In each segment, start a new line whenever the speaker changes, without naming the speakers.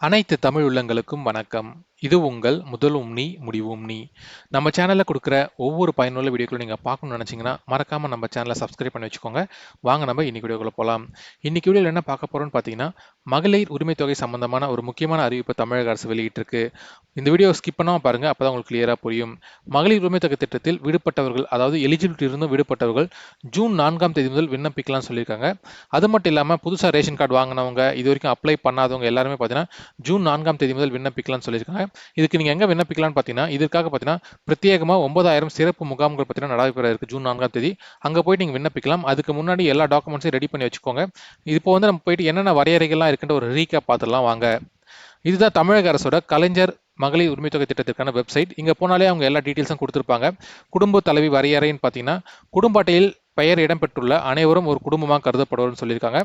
அனைத்து தமிழ் உள்ளங்களுக்கும் வணக்கம். இது உங்கள் முதலும் நீ முடிவும் நீ. நம்ம சேனல்ல கொடுக்குற ஒவ்வொரு பயனுள்ள வீடியோக்களும் நீங்க பார்க்கணும்னு நினைச்சீங்கன்னா, மறக்காம நம்ம சேனலை சப்ஸ்கிரைப் பண்ணி வச்சுக்கோங்க. வாங்க நம்ம இன்னைக்கு வீடியோக்குள்ள போலாம். இன்னைக்கு வீடியோல என்ன பார்க்க போறோம்னு பார்த்தீங்கன்னா, மகளிர் உரிமை தொகை சம்பந்தமான ஒரு முக்கியமான அறிவிப்பை தமிழக அரசு வெளியிட்டிருக்கு. இந்த வீடியோ ஸ்கிப் பண்ணாம பாருங்க, அப்பதான் உங்களுக்கு கிளியரா புரியும். மகளிர் உரிமை தொகை திட்டத்தில் விடுபட்டவர்கள், அதாவது எலிஜிபிலிட்டி இருந்தும் விடுபட்டவர்கள் ஜூன் 4ஆம் தேதி முதல் விண்ணப்பிக்கலாம்னு சொல்லியிருக்காங்க. அது மட்டும் இல்லாம புதுசா ரேஷன் கார்டு வாங்கினவங்க, இது வரைக்கும் அப்ளை பண்ணாதவங்க எல்லாருமே பார்த்தீங்கன்னா ஜூன் 4ஆம் தேதி முதல் விண்ணப்பிக்கலாம்னு சொல்லியிருக்காங்க. இதுக்கு நீங்க எங்க விண்ணப்பிக்கலாம்னு பார்த்தீங்கன்னா, இதற்காக பார்த்தீங்கன்னா பிரத்யேகமா 9,000 சிறப்பு முகாம்கள் பார்த்தீங்கன்னா நடைபெற இருக்கு ஜூன் 4ஆம் தேதி. அங்க போயிட்டு நீங்க விண்ணப்பிக்கலாம். அதுக்கு முன்னாடி எல்லா டாக்குமெண்ட்ஸையும் ரெடி பண்ணி வச்சுக்கோங்க. இப்போ வந்து நம்ம போயிட்டு என்னென்ன வரையறைகள்லாம் இருக்குன்ற ஒரு ரீகேப் பார்த்துடலாம் வாங்க. இதுதான் தமிழக அரசோட கலைஞர் மகளிர் உரிமை தொகை திட்டத்திற்கான வெப்சைட். இங்க போனாலே அவங்க எல்லா டீட்டெயில்ஸும் கொடுத்துருப்பாங்க. குடும்ப தலைவி வரையறைன்னு பார்த்தீங்கன்னா, குடும்ப அட்டையில் பெயர் இடம்பெற்றுள்ள அனைவரும் ஒரு குடும்பமாக கருதப்படுவார்னு சொல்லியிருக்காங்க.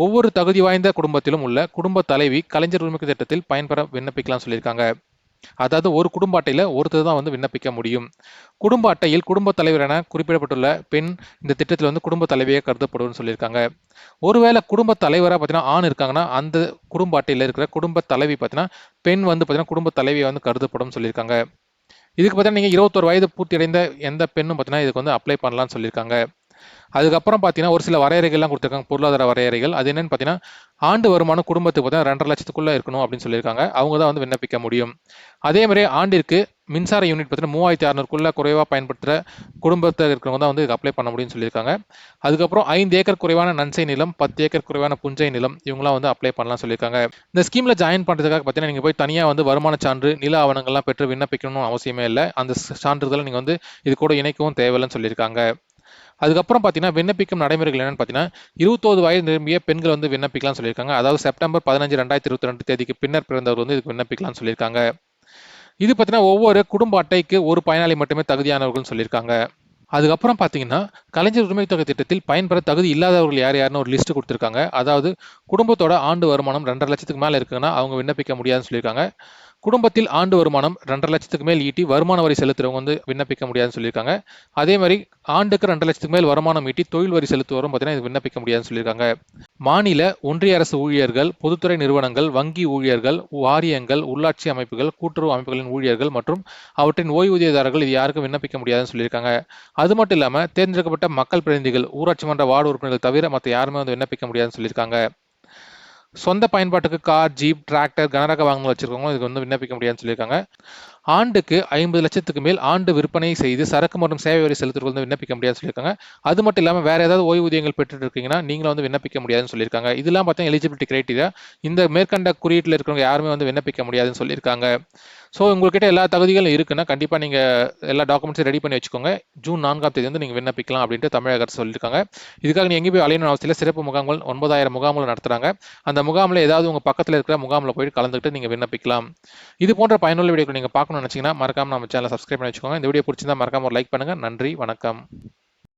ஒவ்வொரு தகுதி வாய்ந்த குடும்பத்திலும் உள்ள குடும்ப தலைவி கலைஞர் உரிமை திட்டத்தில் பயன்பெற விண்ணப்பிக்கலாம் சொல்லியிருக்காங்க. அதாவது ஒரு குடும்ப அட்டையில ஒருத்தர் தான் வந்து விண்ணப்பிக்க முடியும். குடும்ப அட்டையில் குடும்ப தலைவர் என குறிப்பிடப்பட்டுள்ள பெண் இந்த திட்டத்தில் வந்து குடும்ப தலைவியாக கருதப்படும்னு சொல்லியிருக்காங்க. ஒருவேளை குடும்ப தலைவராக பார்த்தீங்கன்னா ஆண் இருக்காங்கன்னா, அந்த குடும்ப அட்டையில் இருக்கிற குடும்ப தலைவி பார்த்தீங்கன்னா பெண் வந்து பார்த்தீங்கன்னா குடும்ப தலைவியை வந்து கருதப்படும் சொல்லியிருக்காங்க. இதுக்கு பார்த்தீங்கன்னா நீங்கள் 21 வயது பூர்த்தி அடைந்த எந்த பெண்ணும் பார்த்தீங்கன்னா இதுக்கு வந்து அப்ளை பண்ணலாம்னு சொல்லியிருக்காங்க. அதுக்கப்புறம் பார்த்தீங்கன்னா ஒரு சில வரையறைகள்லாம் கொடுத்துருக்காங்க, பொருளாதார வரையறைகள். அது என்னன்னு பார்த்தீங்கன்னா, ஆண்டு வருமானம் குடும்பத்துக்கு பார்த்தீங்கன்னா 2,5 லட்சத்துக்குள்ள இருக்கணும் அப்படின்னு சொல்லியிருக்காங்க. அவங்க தான் வந்து விண்ணப்பிக்க முடியும். அதே மாதிரி ஆண்டிற்கு மின்சார யூனிட் பார்த்தீங்கன்னா 3,600க்குள்ள குறைவாக பயன்படுத்துகிற குடும்பத்தில் இருக்கிறவங்க தான் வந்து இதுக்கு அப்ளை பண்ண முடியும்னு சொல்லியிருக்காங்க. அதுக்கப்புறம் 5 ஏக்கர் குறைவான நன்சை நிலம், 10 ஏக்கர் குறைவான புஞ்சை நிலம், இவங்களாம் வந்து அப்ளை பண்ணலாம் சொல்லியிருக்காங்க. இந்த ஸ்கீமில் ஜாயின் பண்ணுறதுக்காக பார்த்தீங்கன்னா நீங்கள் போய் தனியாக வந்து வருமான சான்று, நில ஆவணங்கள்லாம் பெற்று விண்ணப்பிக்கணும்னு அவசியமே இல்லை. அந்த சான்றிதழை நீங்கள் வந்து இது கூட இணைக்கவும் தேவையில்லைன்னு சொல்லியிருக்காங்க. அதுக்கப்புறம் பார்த்தீங்கன்னா விண்ணப்பிக்கும் நடைமுறைகள் என்னன்னு பார்த்தீங்கன்னா, 21 வயது நிரம்பிய பெண்கள் வந்து விண்ணப்பிக்கலாம்னு சொல்லியிருக்காங்க. அதாவது செப்டம்பர் 15, 2022 தேதிக்கு பின்னர் பிறந்தவர் வந்து இதுக்கு விண்ணப்பிக்கலாம்னு சொல்லியிருக்காங்க. இது பார்த்தீங்கன்னா ஒவ்வொரு குடும்ப அட்டைக்கு ஒரு பயனாளி மட்டுமே தகுதியானவர்கள்னு சொல்லியிருக்காங்க. அதுக்கப்புறம் பார்த்தீங்கன்னா, கலைஞர் உரிமை தொகை திட்டத்தில் பயன்பெற தகுதி இல்லாதவர்கள் யார் யாருன்னு ஒரு லிஸ்ட் கொடுத்துருக்காங்க. அதாவது குடும்பத்தோட ஆண்டு வருமானம் 2,5 லட்சத்துக்கு மேலே இருக்குன்னா அவங்க விண்ணப்பிக்க முடியாதுன்னு சொல்லியிருக்காங்க. குடும்பத்தில் ஆண்டு வருமானம் 2,5 லட்சத்துக்கு மேல் ஈட்டி வருமான வரி செலுத்துறவங்க வந்து விண்ணப்பிக்க முடியாதுன்னு சொல்லியிருக்காங்க. அதே மாதிரி ஆண்டுக்கு 2 லட்சத்துக்கு மேல் வருமானம் ஈட்டி தொழில் வரி செலுத்துவரும் பார்த்தீங்கன்னா இது விண்ணப்பிக்க முடியாதுன்னு சொல்லியிருக்காங்க. மாநில, ஒன்றிய அரசு ஊழியர்கள், பொதுத்துறை நிறுவனங்கள், வங்கி ஊழியர்கள், வாரியங்கள், உள்ளாட்சி அமைப்புகள், கூட்டுறவு அமைப்புகளின் ஊழியர்கள் மற்றும் அவற்றின் ஓய்வூதியதாரர்கள் இது யாருக்கும் விண்ணப்பிக்க முடியாதுன்னு சொல்லியிருக்காங்க. அது மட்டும் இல்லாமல் தேர்ந்தெடுக்கப்பட்ட மக்கள் பிரதிநிதிகள், ஊராட்சி மன்ற வார்டு உறுப்பினர்கள் தவிர மற்ற யாருமே வந்து விண்ணப்பிக்க முடியாதுன்னு சொல்லியிருக்காங்க. சொந்த பயன்பாட்டுக்கு கார், ஜீப், டிராக்டர், கனரக வாகனங்கள் வச்சிருக்கவங்க இதுக்கு வந்து விண்ணப்பிக்க முடியாதுன்னு சொல்லியிருக்காங்க. ஆண்டுக்கு 50 லட்சத்துக்கு மேல் ஆண்டு விற்பனை செய்து சரக்கு மற்றும் சேவை வரி செலுத்துவர்கள் வந்து விண்ணப்பிக்க முடியாதுன்னு சொல்லியிருக்காங்க. அது மட்டும் இல்லாமல் வேற ஏதாவது ஓய்வூதியங்கள் பெற்றுட்டு இருக்கீங்கன்னா நீங்களும் வந்து விண்ணப்பிக்க முடியாதுன்னு சொல்லியிருக்காங்க. இதெல்லாம் பார்த்தா எலிஜிபிலிட்டி கிரைட்டீரியா. இந்த மேற்கண்ட குறியீட்டில் இருக்கிறவங்க யாருமே வந்து விண்ணப்பிக்க முடியாதுன்னு சொல்லியிருக்காங்க. ஸோ உங்கள்கிட்ட எல்லா தகுதிகளும் இருக்குன்னா கண்டிப்பாக நீங்கள் எல்லா டாக்குமெண்ட்ஸும் ரெடி பண்ணி வச்சுக்கோங்க. ஜூன் 4ஆம் தேதி வந்து நீங்கள் விண்ணப்பிக்கலாம் அப்படின்ட்டு தமிழக அரசு சொல்லியிருக்காங்க. இதுக்காக நீங்கள் எங்கேயும் போய் அலையணும் அவசியம். சிறப்பு முகாம்கள் 9,000 முகாம்கள் நடத்துகிறாங்க. அந்த முகாமில் ஏதாவது உங்கள் பக்கத்தில் இருக்கிற முகாமில் போயிட்டு கலந்துக்கிட்டு நீங்கள் விண்ணப்பிக்கலாம். இது போன்ற பயனுள்ள வீடியோக்கள் நீங்கள் பார்க்கணும்னு நினச்சிங்கன்னா மறக்காம நம்ம சேனலை சப்ஸ்கிரைப் பண்ணி வச்சுக்கோங்க. இந்த வீடியோ பிடிச்சிருந்தா மறக்காம ஒரு லைக் பண்ணுங்கள். நன்றி, வணக்கம்.